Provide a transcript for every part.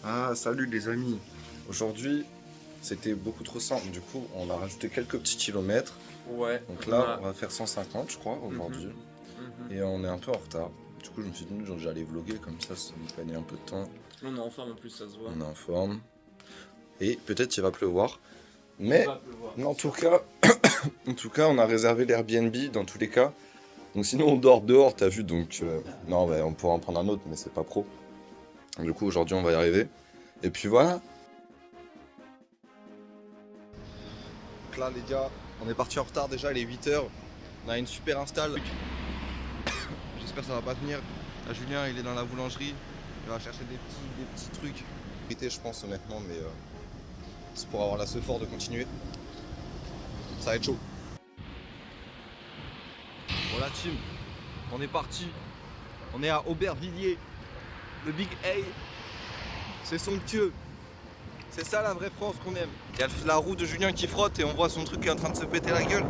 Ah, salut les amis. Aujourd'hui, c'était beaucoup trop simple. Du coup, on a rajouté quelques petits kilomètres. Ouais. Donc là, on va faire 150, je crois, aujourd'hui. Mhm. Et on est un peu en retard. Du coup, je me suis dit, genre, j'allais vlogger comme ça nous gagnait un peu de temps. On est en forme en plus, ça se voit. On est en forme. Et peut-être il va pleuvoir. Il Mais va pleuvoir. en tout cas, on a réservé l'Airbnb dans tous les cas. Donc sinon, on dort dehors, t'as vu. Donc non, ouais, on pourra en prendre un autre, mais c'est pas pro. Du coup, aujourd'hui, on va y arriver. Et puis voilà. Donc là, les gars, on est parti en retard déjà, il est 8h. On a une super install. J'espère que ça va pas tenir. Là, Julien, il est dans la boulangerie. Il va chercher des petits trucs. Je pense honnêtement, mais c'est pour avoir la fort de continuer. Ça va être chaud. Voilà, team. On est parti. On est à Aubervilliers. Le Big A. C'est somptueux. C'est ça la vraie France qu'on aime. Il y a la roue de Julien qui frotte et on voit son truc qui est en train de se péter la gueule.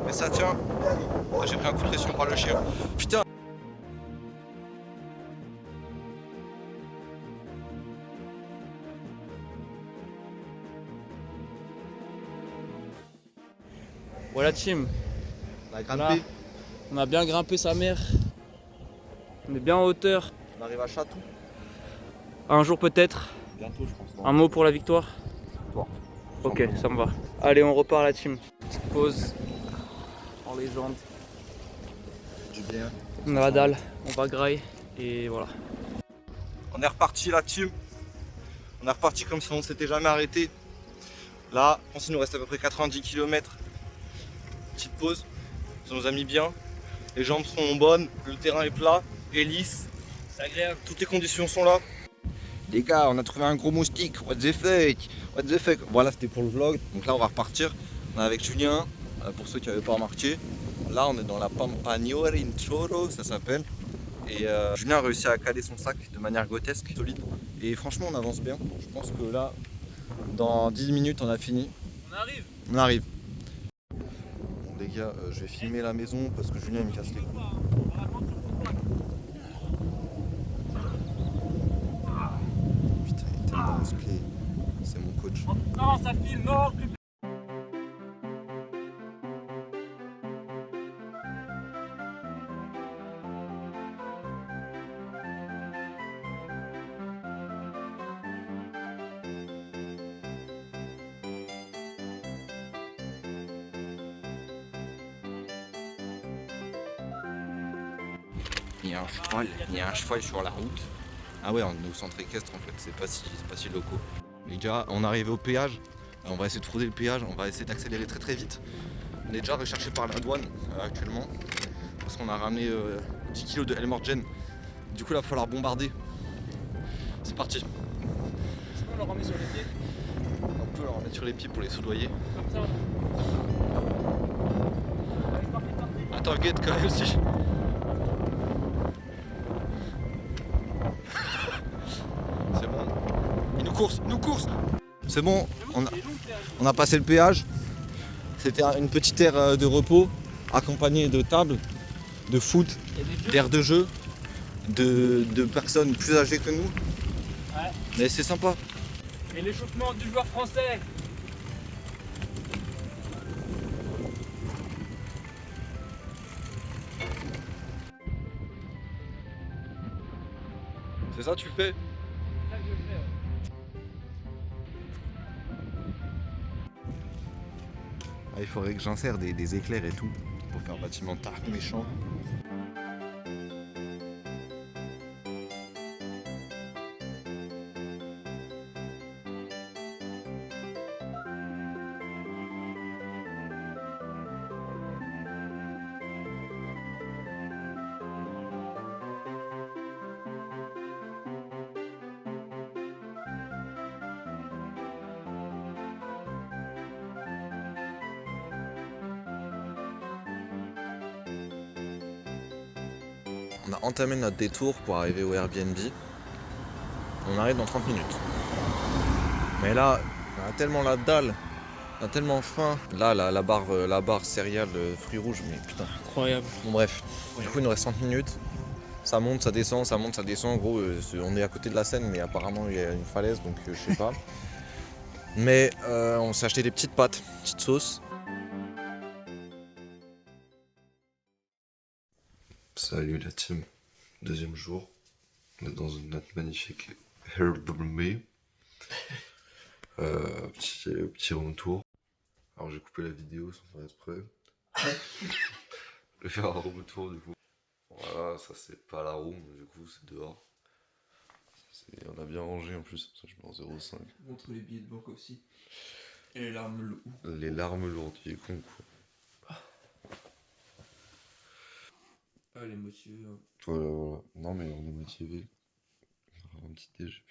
Mais ça tient. Ah, j'ai pris un coup de pression par le chien. Putain. Voilà, team. On a grimpé. On a bien grimpé sa mère. On est bien en hauteur. On arrive à Château. Un jour peut-être. Bientôt, je pense. Non. Un mot pour la victoire. Bon. Ok, ça me va. Allez, on repart la team. Petite pause en légende. Du bien. On a la dalle, on va graille et voilà. On est reparti la team. On est reparti comme si on ne s'était jamais arrêté. Là, je pense qu'il nous reste à peu près 90 km. Petite pause. Ça nous a mis bien. Les jambes sont bonnes, le terrain est plat et lisse. C'est agréable. Toutes les conditions sont là. Les gars, on a trouvé un gros moustique. What the fuck? What the fuck? Voilà, c'était pour le vlog. Donc là, on va repartir. On est avec Julien, pour ceux qui n'avaient pas remarqué. Là, on est dans la Pampagnore in Choro, ça s'appelle. Et Julien a réussi à caler son sac de manière grotesque, solide. Et franchement, on avance bien. Je pense que là, dans 10 minutes, on a fini. On arrive. On arrive. Bon, les gars, je vais filmer la maison parce que Julien il me casse les couilles. Putain, il est tellement musclé. C'est mon coach. Non, ça filme, non. Il y a un cheval sur la route. Ah ouais, on est au centre équestre en fait, c'est pas si locaux. Les gars, on arrive au péage. On va essayer de frauder le péage, on va essayer d'accélérer très très vite. On est déjà recherché par la douane actuellement. Parce qu'on a ramené 10 kg de Elmorgen. Du coup là, il va falloir bombarder. C'est parti. On le remet sur les pieds. On peut leur mettre sur les pieds pour les soudoyer. Comme ça. Allez, partez. Attends, guette quand même si. C'est bon. Il nous course. C'est bon, on a passé le péage. C'était une petite aire de repos accompagnée de tables, de foot, d'aires de jeu, de personnes plus âgées que nous. Ouais. Mais c'est sympa. Et l'échauffement du joueur français. C'est ça tu fais? C'est ça que je fais, ouais. Ah, il faudrait que j'insère des éclairs et tout pour faire un bâtiment tard méchant. On a entamé notre détour pour arriver au Airbnb. On arrive dans 30 minutes. Mais là, on a tellement la dalle, on a tellement faim. Là, la barre céréales fruits rouges, mais putain. Incroyable. Bon bref, du coup il nous reste 30 minutes. Ça monte, ça descend, ça monte, ça descend. En gros, on est à côté de la Seine, mais apparemment il y a une falaise, donc je sais pas. Mais on s'est acheté des petites pâtes, petites sauces. Salut la team, deuxième jour. On est dans notre magnifique Airbnb. Petit retour. Alors j'ai coupé la vidéo sans faire exprès. Je vais faire un retour du coup. Voilà, ça c'est pas la roue, mais du coup c'est dehors. On a bien rangé en plus, ça je mets en 0,5. Montre les billets de banque aussi. Et les larmes lourdes. Les larmes lourdes, il est con quoi. Ah, elle est motivée. Hein. Voilà. Non mais on est motivé. On va un petit déj,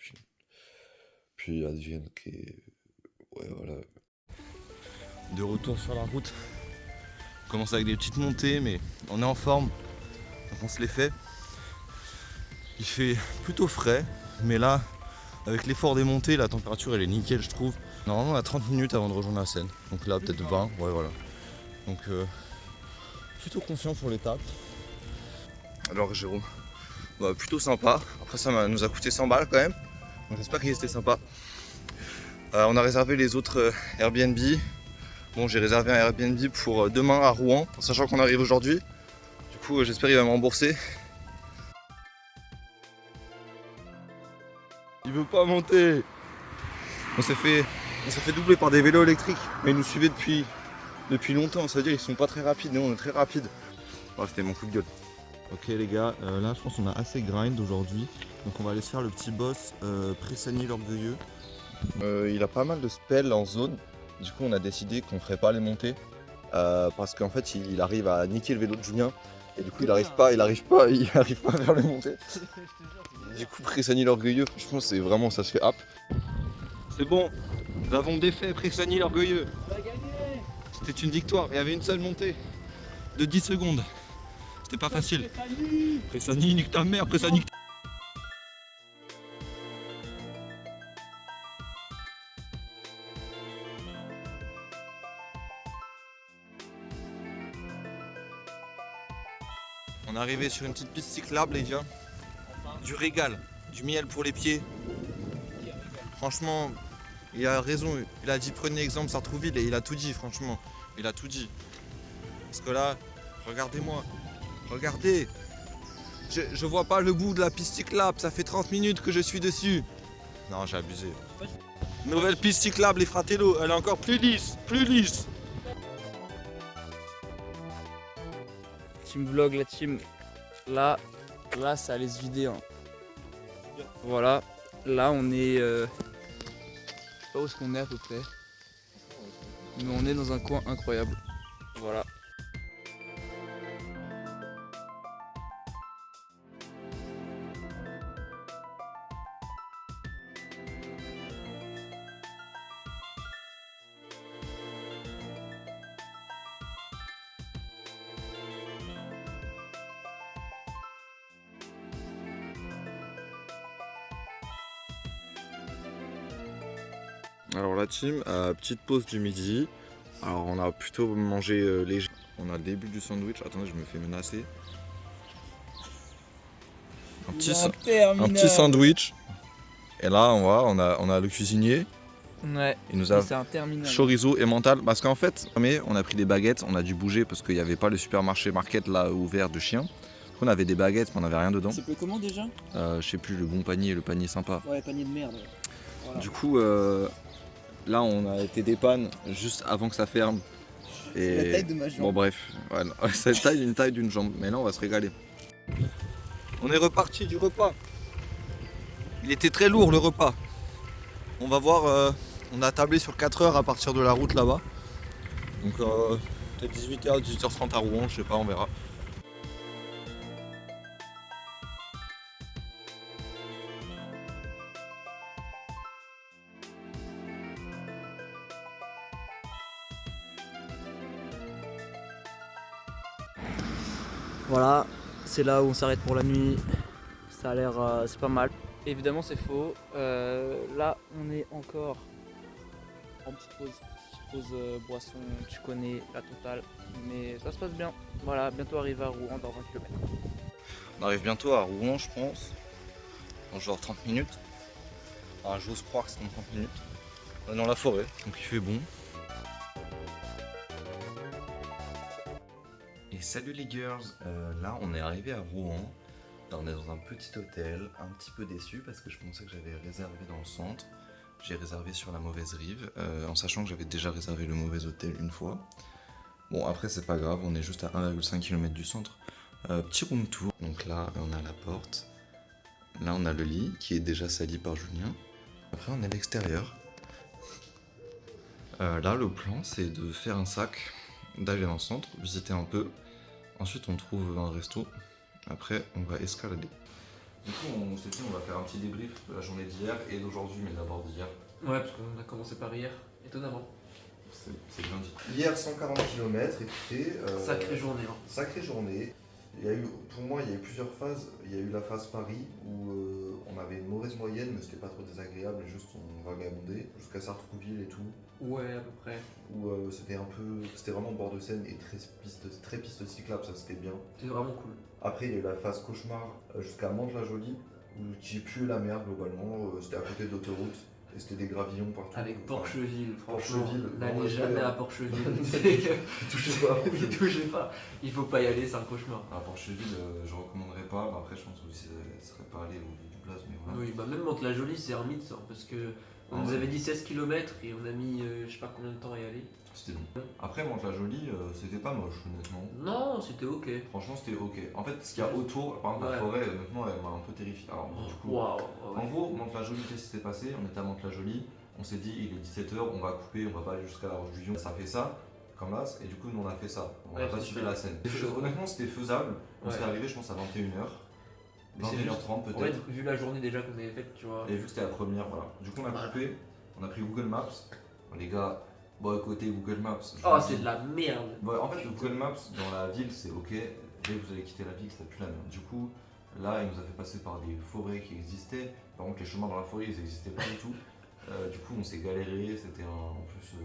puis Advienne qui est... Ouais voilà. De retour sur la route. On commence avec des petites montées, mais on est en forme. Donc on se les fait. Il fait plutôt frais, mais là, avec l'effort des montées, la température elle est nickel je trouve. Normalement on a 30 minutes avant de rejoindre la Seine. Donc là peut-être 20, ouais voilà. Donc plutôt confiant pour l'étape. Alors Jérôme, bah, plutôt sympa. Après ça nous a coûté 100 balles quand même. Donc j'espère qu'il était sympa. On a réservé les autres Airbnb. Bon, j'ai réservé un Airbnb pour demain à Rouen, en sachant qu'on arrive aujourd'hui. Du coup, j'espère qu'il va me rembourser. Il veut pas monter. On s'est fait doubler par des vélos électriques, mais ils nous suivaient depuis longtemps. Ça veut dire qu'ils sont pas très rapides, nous on est très rapides. Oh, c'était mon coup de gueule. Ok les gars, là je pense qu'on a assez grind aujourd'hui. Donc on va aller se faire le petit boss Pressagny l'Orgueilleux. Il a pas mal de spells en zone. Du coup on a décidé qu'on ferait pas les montées. Parce qu'en fait il arrive à niquer le vélo de Julien. Et du coup il arrive pas à faire les montées. Du coup Pressagny l'Orgueilleux, franchement c'est vraiment, ça se fait hap. C'est bon, nous avons défait Pressagny l'Orgueilleux. C'était une victoire, il y avait une seule montée de 10 secondes. C'était pas facile. Pressagny, nique ta mère, Pressagny. On est arrivé sur une petite piste cyclable les gars. Du régal, du miel pour les pieds. Franchement, il a raison, il a dit prenez exemple Sartrouville et il a tout dit franchement. Il a tout dit. Parce que là, regardez-moi. Regardez. Je vois pas le bout de la piste cyclable, ça fait 30 minutes que je suis dessus. Non, j'ai abusé. Nouvelle piste cyclable les Fratello, elle est encore plus lisse, plus lisse. Team vlog, la team. Là ça allait se vider. Hein. Voilà, là on est... Je sais pas où est-ce qu'on est à peu près. Mais on est dans un coin incroyable. Voilà. Alors la team, petite pause du midi. Alors on a plutôt mangé léger. On a le début du sandwich. Attendez, je me fais menacer. Un petit sandwich. Et là on a le cuisinier. Ouais, Il nous a c'est un terminal. chorizo et mental. Parce qu'en fait, on a pris des baguettes. On a dû bouger parce qu'il n'y avait pas le supermarché market là ouvert de chiens. Donc on avait des baguettes mais on n'avait rien dedans. C'est comment déjà? Je sais plus, le bon panier, le panier sympa. Ouais, panier de merde. Voilà. Du coup, là on a été dépanne juste avant que ça ferme. Et... C'est la taille de ma jambe. Bon bref, ouais, c'est une taille d'une jambe, mais là on va se régaler. On est reparti du repas. Il était très lourd le repas. On va voir, on a tablé sur 4 heures à partir de la route là-bas. Donc peut-être 18h, 18h30 à Rouen, je sais pas, on verra. Voilà, c'est là où on s'arrête pour la nuit. Ça a l'air, c'est pas mal. Évidemment, c'est faux. Là, on est encore en petite pause boisson. Tu connais la totale, mais ça se passe bien. Voilà, bientôt arrivé à Rouen dans 20 km. On arrive bientôt à Rouen, je pense. Dans genre 30 minutes. Enfin, j'ose croire que c'est dans 30 minutes. On est dans la forêt, donc il fait bon. Et salut les girls, là on est arrivé à Rouen. Là, on est dans un petit hôtel, un petit peu déçu parce que je pensais que j'avais réservé dans le centre. J'ai réservé sur la mauvaise rive, en sachant que j'avais déjà réservé le mauvais hôtel une fois. Bon, après c'est pas grave, on est juste à 1,5 km du centre. Petit room tour, donc là on a la porte. Là on a le lit qui est déjà sali par Julien. Après on est à l'extérieur. Là le plan c'est de faire un sac, d'aller dans le centre, visiter un peu. Ensuite on trouve un resto. Après on va escalader. Du coup, on s'est dit, on va faire un petit débrief de la journée d'hier et d'aujourd'hui, mais d'abord d'hier. Ouais, parce qu'on a commencé par hier, étonnamment. C'est bien dit. Hier, 140 km, écoutez. Sacrée journée. Hein. Sacrée journée. Il y a eu, pour moi, il y a eu plusieurs phases. Il y a eu la phase Paris où on avait une mauvaise moyenne, mais c'était pas trop désagréable, juste on vagabondait jusqu'à Sartrouville et tout. Ouais, à peu près. Où c'était vraiment bord de Seine et très piste cyclable, ça c'était bien. C'était vraiment cool. Après, il y a eu la phase cauchemar jusqu'à Mantes-la-Jolie, où j'ai pué la mer globalement. C'était à côté de l'autoroute et c'était des gravillons partout. Avec Porcheville, franchement. Porcheville, N'allez jamais à Porcheville. touchez pas. Ne touchez pas. Il faut pas y aller, c'est un cauchemar. À Porcheville, je recommanderais pas. Mais après, je pense aussi que ça serait pas allé au bout du place. Mais voilà. Oui, bah même Mantes-la-Jolie, c'est un mythe, hein, parce que on nous avait dit 16 km et on a mis je sais pas combien de temps à y aller. C'était bon. Après, Mantes-la-Jolie, c'était pas moche, honnêtement. Non, c'était ok. Franchement, c'était ok. En fait, ce qu'il y a autour, par exemple, la forêt, honnêtement, elle m'a un peu terrifié. Alors, du coup, en gros, Mantes-la-Jolie, qu'est-ce qui s'était passé? On était à Mantes-la-Jolie, on s'est dit, il est 17h, on va couper, on va pas aller jusqu'à la Roche du Lion. Ça fait ça, comme là, et du coup, nous on a fait ça. On a pas suivi la scène. Honnêtement, c'était faisable. On serait arrivé, je pense, à 21h. 21h30 peut-être. Ouais, vu la journée déjà qu'on avait faite, tu vois. Et vu que c'était la première, voilà. Du coup, on a coupé, on a pris Google Maps. Les gars, bon, côté Google Maps. Oh, c'est de la merde! Bon, en fait, le Google Maps dans la ville, c'est ok. Dès que vous allez quitter la ville, ça pue la merde. Du coup, là, il nous a fait passer par des forêts qui existaient. Par contre, les chemins dans la forêt, ils n'existaient pas du tout. Du coup, on s'est galéré. C'était en plus,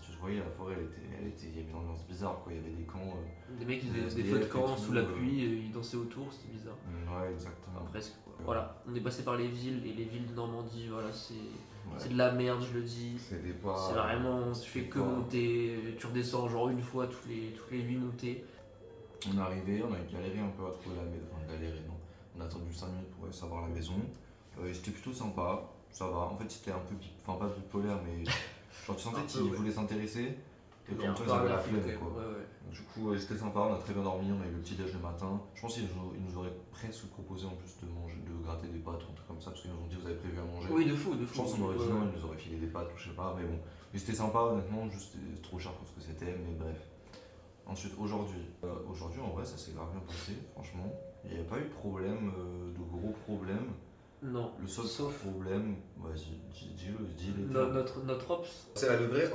si je voyais la forêt, il y avait une ambiance bizarre, quoi. Il y avait des camps. Des mecs qui faisaient des feux de camp sous la pluie, ils dansaient autour, c'était bizarre. Ouais, exactement. Enfin, presque. Quoi. Voilà, on est passé par les villes et les villes de Normandie, voilà, c'est de la merde, je le dis. C'est vraiment, tu fais que monter, tu redescends genre une fois toutes les 8 montées. On est arrivé, on a galéré un peu à trouver la maison. Enfin, galéré, non. On a attendu 5 minutes pour savoir la maison. C'était plutôt sympa, ça va. En fait, c'était un peu, enfin pas bipolaire, mais genre tu sentais qu'ils voulaient s'intéresser. Et comme toi, ils avaient la flemme, quoi. Ouais. Du coup, c'était sympa, on a très bien dormi, on a eu le petit déj le matin. Je pense qu'ils nous auraient presque proposé en plus de manger, de gratter des pâtes ou un truc comme ça, parce qu'ils nous ont dit vous avez prévu à manger. Oui, de fou. Je pense qu'on aurait dit non, ils nous auraient filé des pâtes ou je sais pas, mais bon. Mais c'était sympa, honnêtement, juste trop cher pour ce que c'était, mais bref. Ensuite, aujourd'hui, en vrai, ça s'est grave bien passé, franchement. Il n'y a pas eu de problème, de gros problèmes. Non. Le seul problème, vas-y, dis-le. Notre ops. C'est le vrai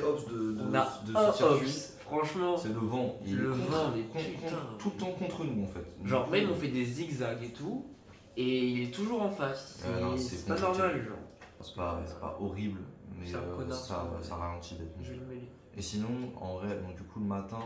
ops de ce circuit. Franchement, c'est le vent. Le vent, mais tout le temps contre nous en fait. Genre, même on fait des zigzags et tout, et il est toujours en face. C'est pas normal, genre. C'est pas horrible, mais ça ralentit bêtement. Je vais le mêler. Et sinon, en vrai, donc du coup, le matin,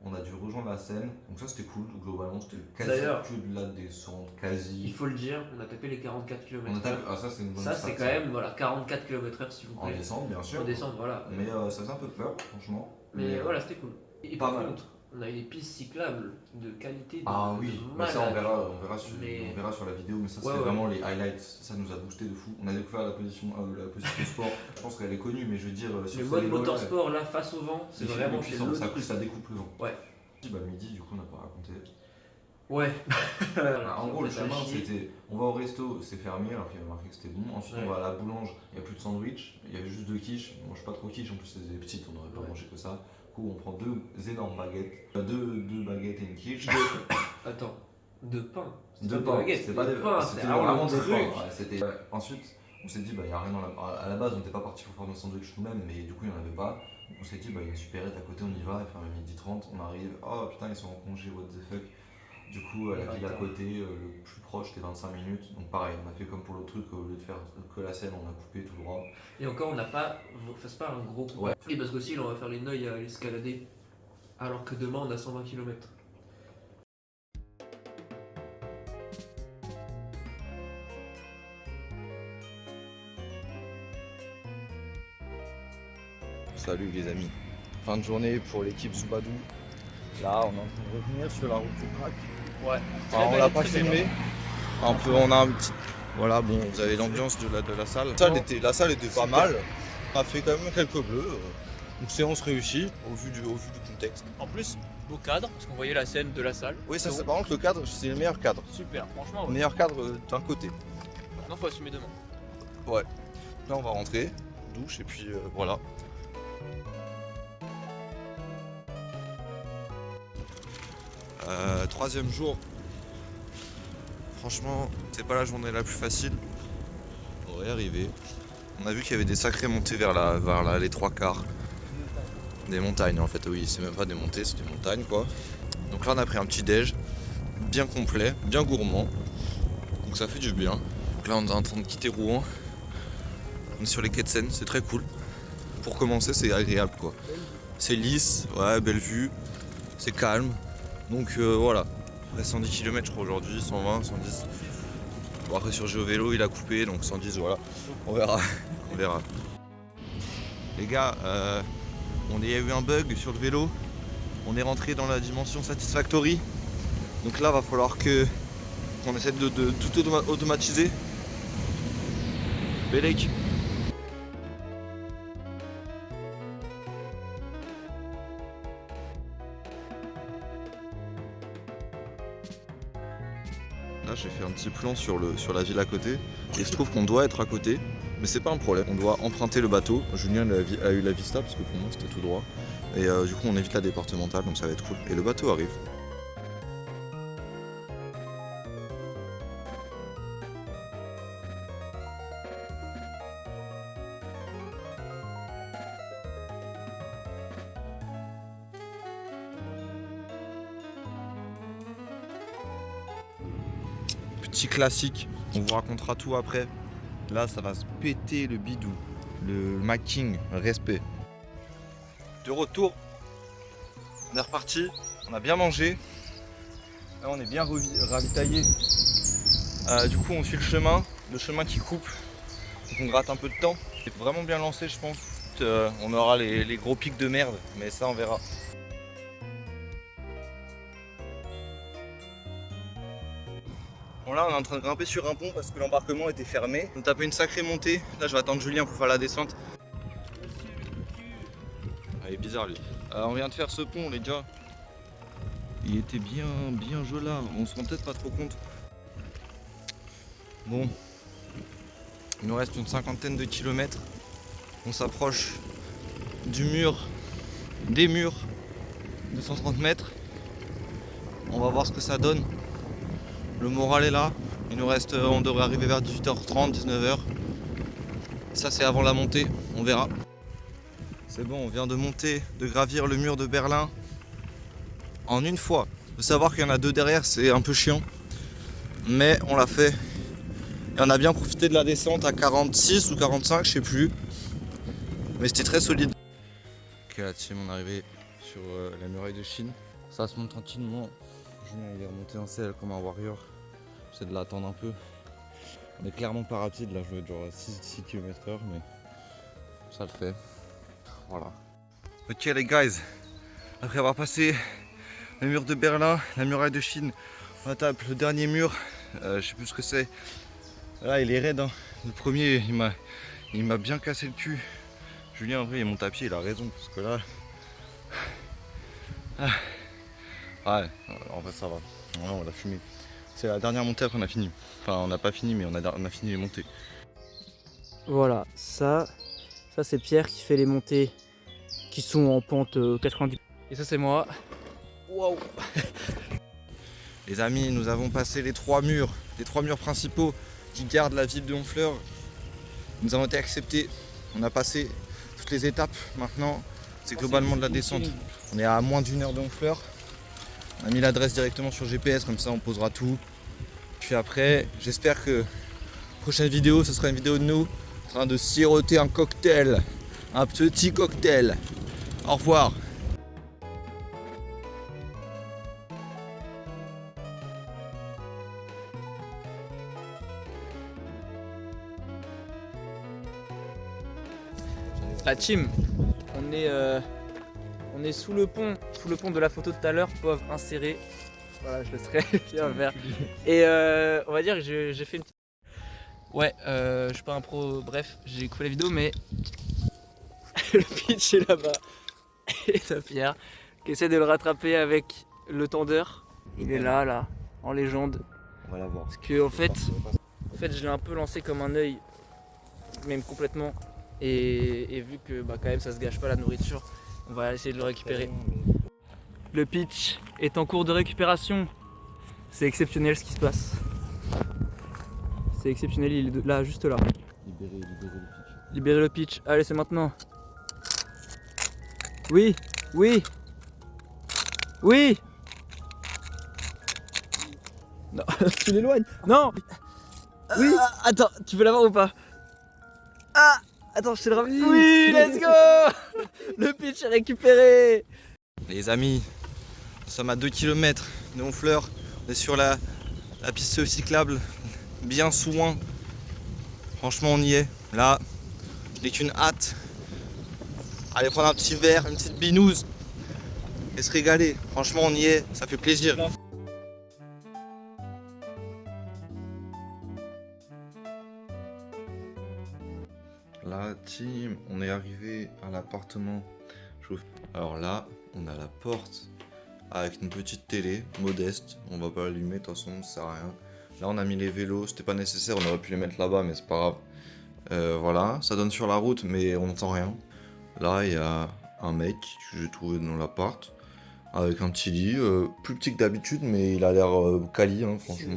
on a dû rejoindre la Seine, donc ça c'était cool, globalement c'était quasi que de la descente, quasi. Il faut le dire, on a tapé les 44 km/h. Ah, ça c'est une bonne Ça c'est quand même, voilà, 44 km/h s'il vous plaît. En descente, bien sûr. En descente, voilà. Mais ça faisait un peu peur, franchement. Mais voilà, c'était cool. Et par contre, on a eu des pistes cyclables de qualité. Ah oui, mais ça on verra sur la vidéo, mais ça c'était vraiment les highlights, ça nous a boosté de fou. On a découvert la position sport, je pense qu'elle est connue, mais je veux dire. Le mode motorsport là face au vent, c'est vraiment puissant. Ça découpe le vent. Ouais. Bah, midi, du coup, on n'a pas raconté. Ouais. En gros, le chemin c'était on va au resto, c'est fermé alors qu'il y avait marqué que c'était bon. Ensuite, on va à la boulange, il n'y a plus de sandwich, il y avait juste 2 quiches. On mange pas trop quiche, en plus, c'était des petites, on n'aurait pas mangé que ça. Du coup, on prend 2 énormes baguettes, 2 baguettes et une quiche. Attends, 2 pains. Deux pains, c'était pas des pains, c'était vraiment des pains. Ensuite, on s'est dit, bah, il n'y a rien à la base, on n'était pas parti pour faire nos sandwichs nous-mêmes, mais du coup, il n'y en avait pas. Donc on s'est dit, bah, il y a une supérette à côté, on y va, il fait 12h30, on arrive, oh putain, ils sont en congé, what the fuck. Du coup, la ville à côté, le plus proche, c'était 25 minutes. Donc pareil, on a fait comme pour l'autre truc, au lieu de faire que la Seine, on a coupé tout droit. Et encore, on n'a pas, c'est pas un gros coup. Ouais. Et parce qu'aussi, on va faire les Neuilles à l'escalader, alors que demain, on a 120 km. Salut les amis. Fin de journée pour l'équipe Zoubadou. Là, on est en train de revenir sur la route du crack. Ouais. Enfin, on l'a pas filmé. On a un petit. Voilà, bon, vous avez l'ambiance de la salle. La salle était pas mal. On a fait quand même quelques bleus. Donc séance réussie au vu du contexte. En plus, beau cadre, parce qu'on voyait la scène de la salle. Oui, ça c'est par contre le cadre, c'est le meilleur cadre. Super, franchement. Le meilleur cadre d'un côté. Maintenant, faut assumer demain. Ouais. Là, on va rentrer, douche et puis voilà. Troisième jour. Franchement, c'est pas la journée la plus facile. On va y arriver. On a vu qu'il y avait des sacrées montées vers les trois quarts. Des montagnes en fait, oui, c'est même pas des montées, c'est des montagnes quoi. Donc là on a pris un petit déj, bien complet, bien gourmand. Donc ça fait du bien. Donc là on est en train de quitter Rouen. On est sur les quais de Seine, c'est très cool. Pour commencer c'est agréable quoi. C'est lisse, ouais, belle vue, c'est calme. Donc voilà. Après 110 km je crois aujourd'hui, 120, 110. Bon après sur GeoVélo il a coupé donc 110 voilà. On verra. On verra. Les gars, il y a eu un bug sur le vélo. On est rentré dans la dimension Satisfactory. Donc là va falloir qu'on essaie de tout automatiser. Belek. Là j'ai fait un petit plan sur la ville à côté. Et il se trouve qu'on doit être à côté. Mais c'est pas un problème, on doit emprunter le bateau. Julien a eu la vista parce que pour moi c'était tout droit. Et du coup on évite la départementale donc ça va être cool. Et le bateau arrive. Petit classique, on vous racontera tout après. Là, ça va se péter le bidou. Le macking, respect. De retour, on est reparti, on a bien mangé. Là, on est bien ravitaillé. Du coup, on suit le chemin qui coupe. Donc, on gratte un peu de temps. C'est vraiment bien lancé, je pense. On aura les gros pics de merde, mais ça, on verra. Bon là on est en train de grimper sur un pont parce que l'embarquement était fermé. On a tapé une sacrée montée. Là je vais attendre Julien pour faire la descente. Ah, il est bizarre lui. On vient de faire ce pont les gars. Il était bien joli là. On se rend peut-être pas trop compte. Bon. Il nous reste une cinquantaine de kilomètres. On s'approche du mur. Des murs. 230 mètres. On va voir ce que ça donne. Le moral est là, on devrait arriver vers 18h30, 19h. Ça c'est avant la montée, on verra. C'est bon, on vient de monter, de gravir le mur de Berlin en une fois. Il faut savoir qu'il y en a deux derrière, c'est un peu chiant. Mais on l'a fait. Et on a bien profité de la descente à 46 ou 45, je sais plus. Mais c'était très solide. Ok la team, on est arrivé sur la muraille de Chine. Ça se monte tranquillement. Julien il est remonté en selle comme un warrior. J'essaie de l'attendre un peu. On est clairement pas rapide, là je vais être genre 6 km/h mais ça le fait. Voilà. Ok les guys, après avoir passé le mur de Berlin, la muraille de Chine, on attaque le dernier mur, je sais plus ce que c'est. Là il est raide hein. Le premier il m'a bien cassé le cul. Julien en vrai il monte à pied, il a raison parce que là. Ouais, en fait ça va. Ouais, on l'a fumé. C'est la dernière montée qu'on a fini. Enfin on n'a pas fini mais on a fini les montées. Voilà, ça c'est Pierre qui fait les montées qui sont en pente 90. Et ça c'est moi. Waouh. Les amis, nous avons passé les trois murs principaux qui gardent la ville de Honfleur. Nous avons été acceptés. On a passé toutes les étapes. Maintenant, c'est globalement de la descente. On est à moins d'une heure de Honfleur. On a mis l'adresse directement sur GPS, comme ça on posera tout. Puis après, j'espère que la prochaine vidéo, ce sera une vidéo de nous en train de siroter un cocktail. Un petit cocktail. Au revoir. La team, on on est sous le pont de la photo de tout à l'heure, pauvre inséré. Voilà, je laisserai bien le faire. Et on va dire que j'ai fait une petite... Ouais, je suis pas un pro, bref, j'ai coupé la vidéo, mais le pitch est là-bas. Et t'as Pierre qui essaie de le rattraper avec le tendeur. Il est là, en légende. On va la voir. Parce que en fait, je l'ai un peu lancé comme un œil, même complètement. Et vu que bah, quand même ça se gâche pas la nourriture, on va essayer de le récupérer. Le pitch est en cours de récupération. C'est exceptionnel ce qui se passe. C'est exceptionnel, il est là, juste là. Libérer le pitch. Libérer le pitch. Allez, c'est maintenant. Oui, oui, oui. Non, tu l'éloignes. Non. Oui. Attends, tu veux l'avoir ou pas? Ah, attends, je te le ramène. Oui, let's go. Le pitch est récupéré. Les amis, nous sommes à 2 km de Honfleur. On est sur la piste cyclable, bien soin. Franchement, on y est. Là, je n'ai qu'une hâte. Aller prendre un petit verre, une petite binouse et se régaler. Franchement, on y est, ça fait plaisir. La team, on est arrivé à l'appartement. Alors là, on a la porte avec une petite télé modeste. On va pas l'allumer, de toute façon, ça sert à rien. Là, on a mis les vélos, c'était pas nécessaire, on aurait pu les mettre là-bas, mais c'est pas grave. Voilà, ça donne sur la route, mais on n'entend rien. Là, il y a un mec que j'ai trouvé dans l'appart avec un petit lit, plus petit que d'habitude, mais il a l'air quali, hein, franchement.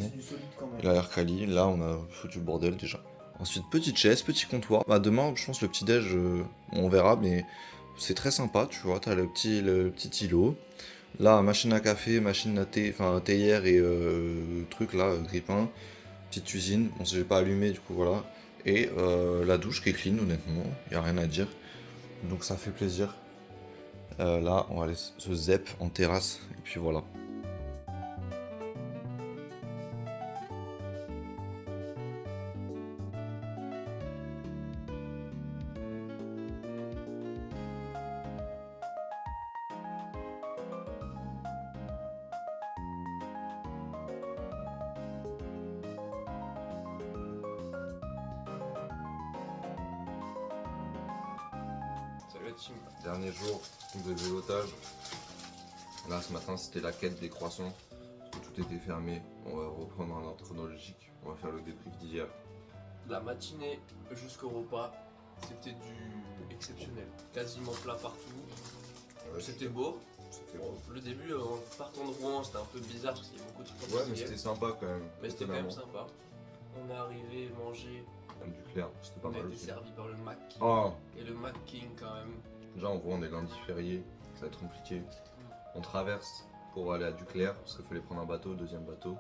Il a l'air quali. Là, on a foutu le bordel déjà. Ensuite, petite chaise, petit comptoir. Bah, demain, je pense le petit-déj, on verra, mais c'est très sympa, tu vois. T'as le petit îlot. Là, machine à café, machine à thé, enfin théière et truc là, grille-pain. Petite cuisine. Bon, j'ai pas allumé, du coup, voilà. Et la douche qui est clean, honnêtement. Y a rien à dire. Donc, ça fait plaisir. Là, on va aller se zep en terrasse. Et puis voilà. Salut la team. Dernier jour de vélotage. Là ce matin c'était la quête des croissants. Tout était fermé. On va reprendre un ordre chronologique. On va faire le débrief d'hier. La matinée jusqu'au repas, c'était du exceptionnel. Quasiment plat partout. C'était beau. Bon, le début en partant de Rouen c'était un peu bizarre parce qu'il y a beaucoup de trucs. Ouais mais c'était sympa quand même. Mais c'était quand même sympa. On est arrivé manger. Du clair, c'était pas On a mal. été servi par le Mac King. Oh. Et le Mac King quand même. Déjà on voit on est lundi férié, ça va être compliqué. On traverse pour aller à Duclair parce qu'il fallait prendre un bateau, deuxième bateau.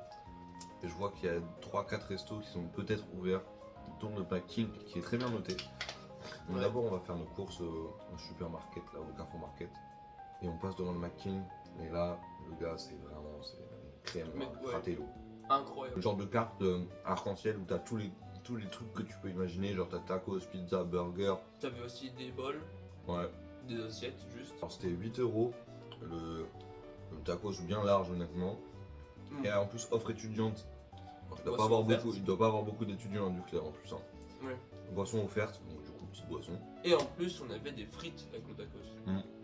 Et je vois qu'il y a 3-4 restos qui sont peut-être ouverts, dont le Mac King qui est très bien noté. Donc d'abord on va faire nos courses au supermarket, là au Carrefour Market. Et on passe devant le Mac King. Et là, le gars c'est vraiment une crème, fratello. Incroyable. Le genre de carte arc-en-ciel où t'as tous les trucs que tu peux imaginer, genre t'as tacos, pizza, burger. T'avais aussi des bols, Ouais. des assiettes juste. Alors c'était 8 € le tacos bien large honnêtement. Et en plus offre étudiante. Il doit pas avoir beaucoup d'étudiants à Duclair en plus. Hein. Ouais. Boisson offerte, donc du coup petite boisson. Et en plus on avait des frites avec le tacos.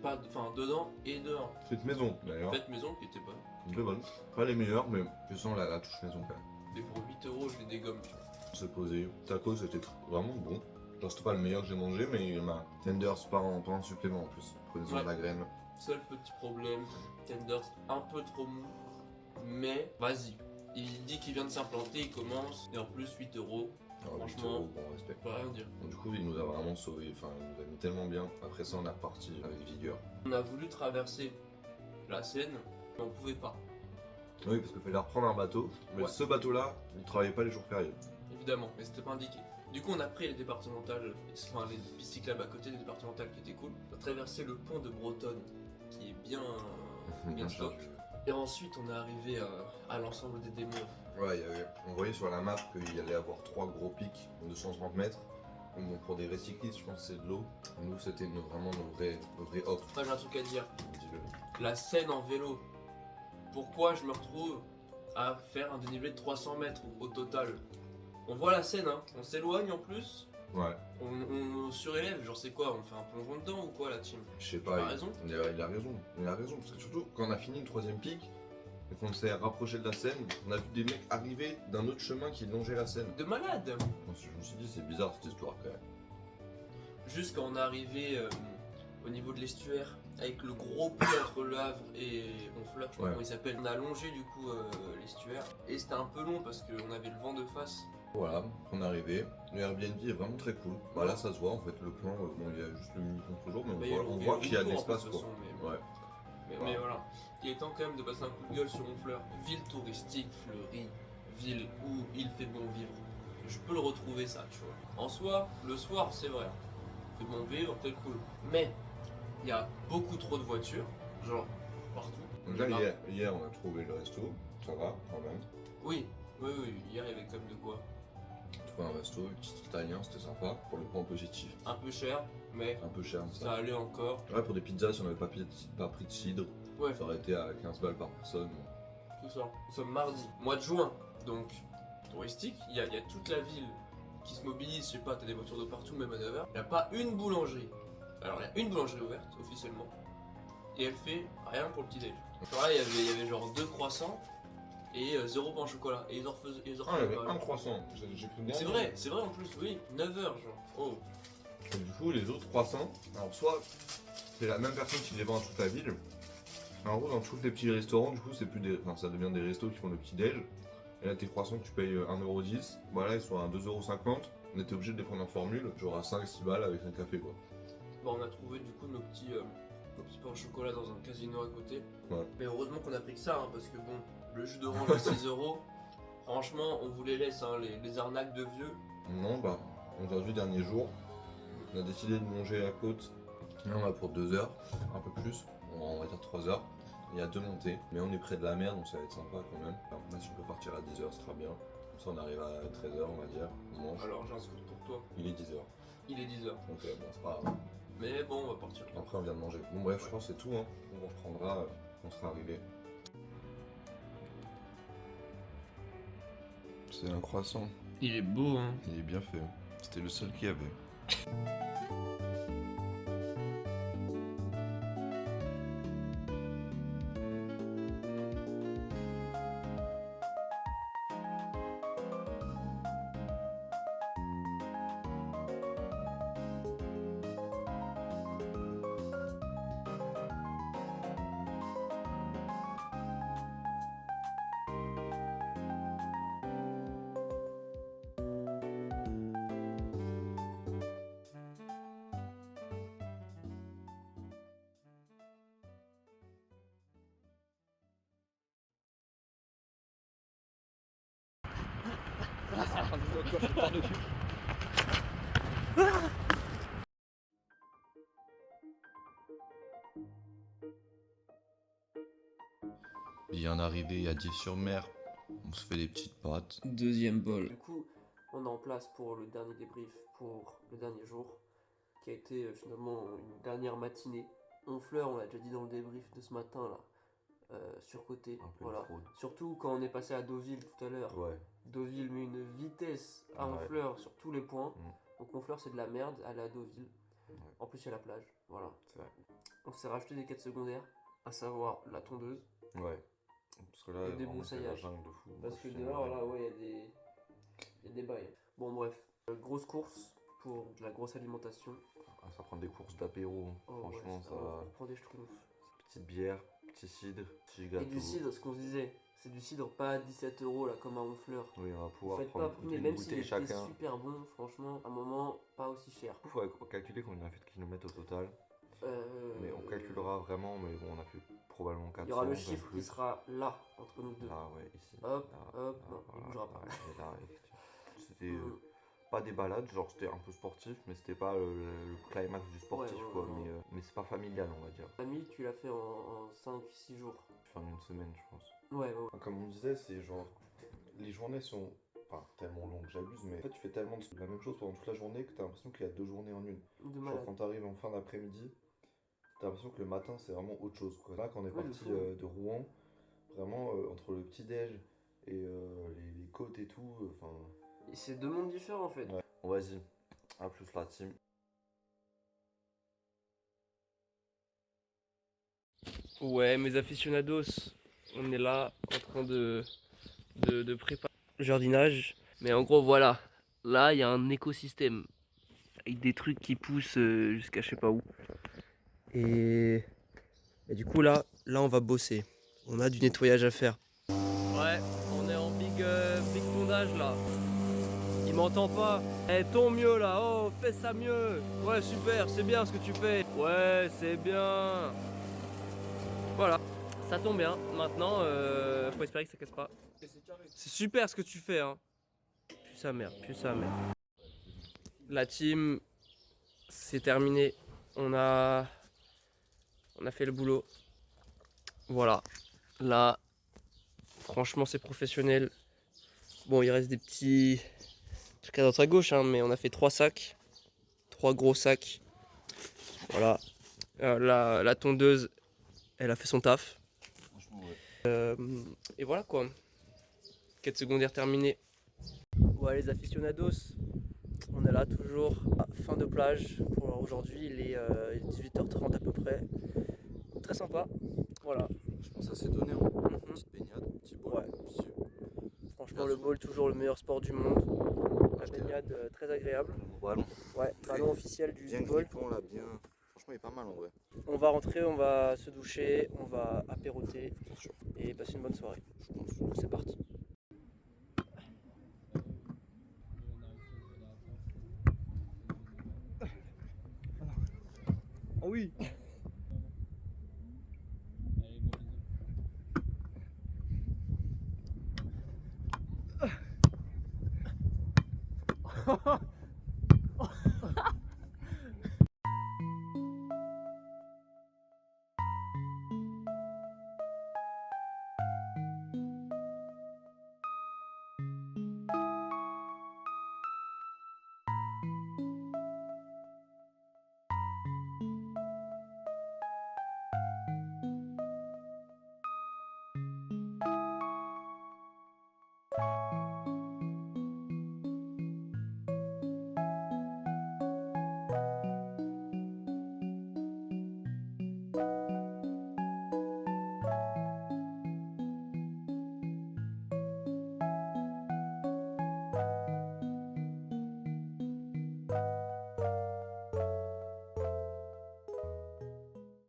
Pas, enfin dedans et dehors. Frites maison d'ailleurs. Frites maison qui étaient bonnes. Très bonnes. Pas les meilleures mais je sens la touche maison quand même. Et pour 8 € je les dégomme. Tu vois. Se poser. Tacos c'était vraiment bon. Genre c'était pas le meilleur que j'ai mangé mais ma tenders pas en supplément en plus. Prenez-en de la graine. Seul petit problème, tenders un peu trop mou. Mais vas-y. Il dit qu'il vient de s'implanter, il commence. Et en plus 8 €. Alors, Franchement, 8 €, bon respect. Pas rien dire. Donc, du coup il nous a vraiment sauvé, enfin il nous a mis tellement bien. Après ça on est reparti avec vigueur. On a voulu traverser la Seine, mais on pouvait pas. Oui parce qu'il fallait reprendre un bateau. Mais Ouais. ce bateau là, il travaillait pas les jours fériés. Évidemment, mais c'était pas indiqué. Du coup, on a pris les départementales, enfin les pistes cyclables à côté des départementales qui étaient cool. On a traversé le pont de Bretonne, qui est bien stock. Et ensuite, on est arrivé à l'ensemble des démons. Ouais, on voyait sur la map qu'il y allait avoir 3 gros pics de 130 mètres. Bon, pour des vrais cyclistes, je pense que c'est de l'eau. Nous, c'était vraiment nos vrais offres. Moi j'ai un truc à dire. Dis-le. La Seine en vélo. Pourquoi je me retrouve à faire un dénivelé de 300 mètres au total? On voit la Seine, hein. On s'éloigne en plus. Ouais, On surélève, genre c'est quoi? On fait un plongeon dedans ou quoi la team? je sais Il pas. a raison. Il a raison. Il a raison. Parce que surtout, quand on a fini le 3ème pic, et qu'on s'est rapproché de la Seine, on a vu des mecs arriver d'un autre chemin qui longeait la Seine. De malade. Je me suis dit, c'est bizarre cette histoire quand même. Juste quand on est arrivé au niveau de l'estuaire, avec le gros pont entre Le Havre et Honfleur, je sais pas Ouais. comment il s'appelle, on a longé du coup l'estuaire. Et c'était un peu long parce qu'on avait le vent de face. Voilà, on est arrivé. Le Airbnb est vraiment très cool. Bah là, ça se voit en fait, le plan, bon, il y a juste le mini contre-jour, mais Bah, il y a on le- voit le qu'il y a de retour, en l'espace plus, de quoi. toute façon, mais- Ouais. Mais voilà, il est temps quand même de passer un coup de gueule sur Honfleur. Ville touristique, fleurie, ville où il fait bon vivre. Je peux le retrouver ça, tu vois. En soi, le soir, c'est vrai. Il fait bon vivre, c'est cool. Mais il y a beaucoup trop de voitures, genre partout. Donc là, Là. hier, on a trouvé le resto, ça va quand même. Oui, hier il y avait quand même de quoi. On a trouvé un resto, petit italien, c'était sympa, pour le point positif. Un peu cher, mais Un peu cher, mais ça ça. allait encore. Ouais, pour des pizzas, si on n'avait pas pris de cidre, Ouais, ça aurait été à 15 balles par personne. tout ça. Nous sommes mardi, mois de juin, donc touristique. Il y a toute la ville qui se mobilise, je sais pas, t'as des voitures de partout, même à 9h. Il n'y a pas une boulangerie. Alors il y a une boulangerie ouverte, officiellement. Et elle fait rien pour le petit déj. Donc là, il y avait genre 2 croissants et 0 pain au chocolat. Et ils en refaisaient Ah, il y pas. avait un croissant, j'ai pris bien. C'est vrai en plus, oui. 9h genre. Oh. Et du coup, les autres croissants, alors soit c'est la même personne qui les vend à toute la ville. En gros, dans tous les petits restaurants, du coup, c'est plus des, enfin, ça devient des restos qui font le petit déj. Et là, tes croissants, tu payes 1,10€. Voilà, ils sont à 2,50€. On était obligé de les prendre en formule, genre à 5-6 balles avec un café, quoi. Bon, on a trouvé du coup nos petits pains au chocolat dans un casino à côté. Ouais. Mais heureusement qu'on a pris que ça, hein, parce que bon, le jus d'orange à 6€, franchement, on vous les laisse, hein, les arnaques de vieux. Non, bah, aujourd'hui, dernier jour, on a décidé de manger à la côte. Là, on va pour 2 heures, un peu plus, on va dire 3 heures. Il y a 2 montées, mais on est près de la mer, donc ça va être sympa quand même. Alors, là, si on peut partir à 10h, ce sera bien. Comme ça, on arrive à 13h, on va dire. On mange. Alors j'ai un scoop pour toi, Il est 10h. il est 10h. Donc, bon, c'est pas grave. Mais bon, on va partir. Après, on vient de manger. Bon, bref, je crois que c'est tout. Hein. On reprendra, on sera arrivé. C'est un croissant. Il est beau, hein. Il est bien fait. C'était le seul qu'il y avait. Bien arrivé à 10-sur-Mer, on se fait des petites pâtes. Deuxième bol. Du coup, on est en place pour le dernier débrief, pour le dernier jour, qui a été finalement une dernière matinée. Honfleur, on l'a déjà dit dans le débrief de ce matin là, surcoté. Un peu Voilà. de fraude. Surtout quand on est passé à Deauville tout à l'heure. Ouais. Deauville met une vitesse à Ouais. Honfleur sur tous les points. Mm. Donc Honfleur c'est de la merde, aller à Deauville. Ouais. En plus il y a la plage, voilà. C'est vrai. On s'est racheté des quêtes secondaires, à savoir la tondeuse. Ouais. Parce que là, Le vraiment, c'est la débroussaillage. jungle de fou. Parce que C'est dehors vrai. là ouais il y a des bails. Bon bref, grosse course pour de la grosse alimentation. Ah, ça prend des courses d'apéro. Oh, Franchement, ouais, ça. on prend des schtroumpfs. Petite bière, petit cidre, petit Et gâteau. du cidre, ce qu'on se disait, c'est du cidre pas à 17€ là comme à Honfleur. Oui, on va Vous pouvoir faites prendre pas primer, une même s'il bouteille était chacun. super bon, franchement, à un moment, pas aussi cher. Il faut calculer combien on a fait de kilomètres au total. Mais on calculera vraiment, mais bon, on a fait probablement 400. Il y aura le même chiffre qui plus. sera là, entre nous deux. Là, ouais, ici. Hop, Là, hop, là, non, il voilà, bougera pas. là, et là, et c'était Mm. pas des balades, genre c'était un peu sportif, mais c'était pas le climax du sportif, Ouais, ouais, quoi. ouais. Mais c'est pas familial, on va dire. Famille, tu l'as fait en 5-6 jours. Je fais en une semaine, je pense. Ouais, ouais, ouais. Comme on disait, c'est genre. Les journées sont enfin tellement longue, j'abuse, mais en fait tu fais tellement de la même chose pendant toute la journée que t'as l'impression qu'il y a 2 journées en une. De Genre malade. quand t'arrives en fin d'après-midi, t'as l'impression que le matin c'est vraiment autre chose quoi. Là quand on est Oui, de parti fou. de Rouen, vraiment entre le petit-déj et les côtes et tout, enfin... Et c'est deux mondes différents en fait. Ouais. Bon, vas-y, à plus la team. Ouais, mes aficionados, on est là en train de préparer le jardinage. Mais en gros, voilà, là il y a un écosystème avec des trucs qui poussent jusqu'à je sais pas où. Et du coup, là on va bosser. On a du nettoyage à faire. Ouais, on est en big tondage là. Il m'entend pas. Eh, tombe mieux là, oh, fais ça mieux. Ouais, super, c'est bien ce que tu fais. Ouais, c'est bien. Voilà, ça tombe bien. Maintenant, faut espérer que ça casse pas. C'est super ce que tu fais, hein. Plus sa mère, plus sa mère. La team, c'est terminé. On a fait le boulot. Voilà. Là, franchement, c'est professionnel. Bon, il reste des petits trucs à droite à gauche, hein, mais on a fait 3 sacs. 3 gros sacs. Voilà. La tondeuse, elle a fait son taf. Franchement, ouais. Et voilà quoi. Quête secondaire terminée. Ouais, les aficionados, on est là toujours à fin de plage pour aujourd'hui. Il est 18h30 à peu près. Très sympa. Voilà. Je pense que ça s'est donné, hein. Mhm. Petite baignade, petit bol. Ouais. Franchement, le Gazon. ball, toujours le meilleur sport du monde. La baignade, très agréable. Bon ballon. Ouais, ballon officiel du Bien ball. grippant là, bien. Franchement, il est pas mal en vrai. On va rentrer, on va se doucher, on va apéroter et passer une bonne soirée. C'est parti. Oh oui.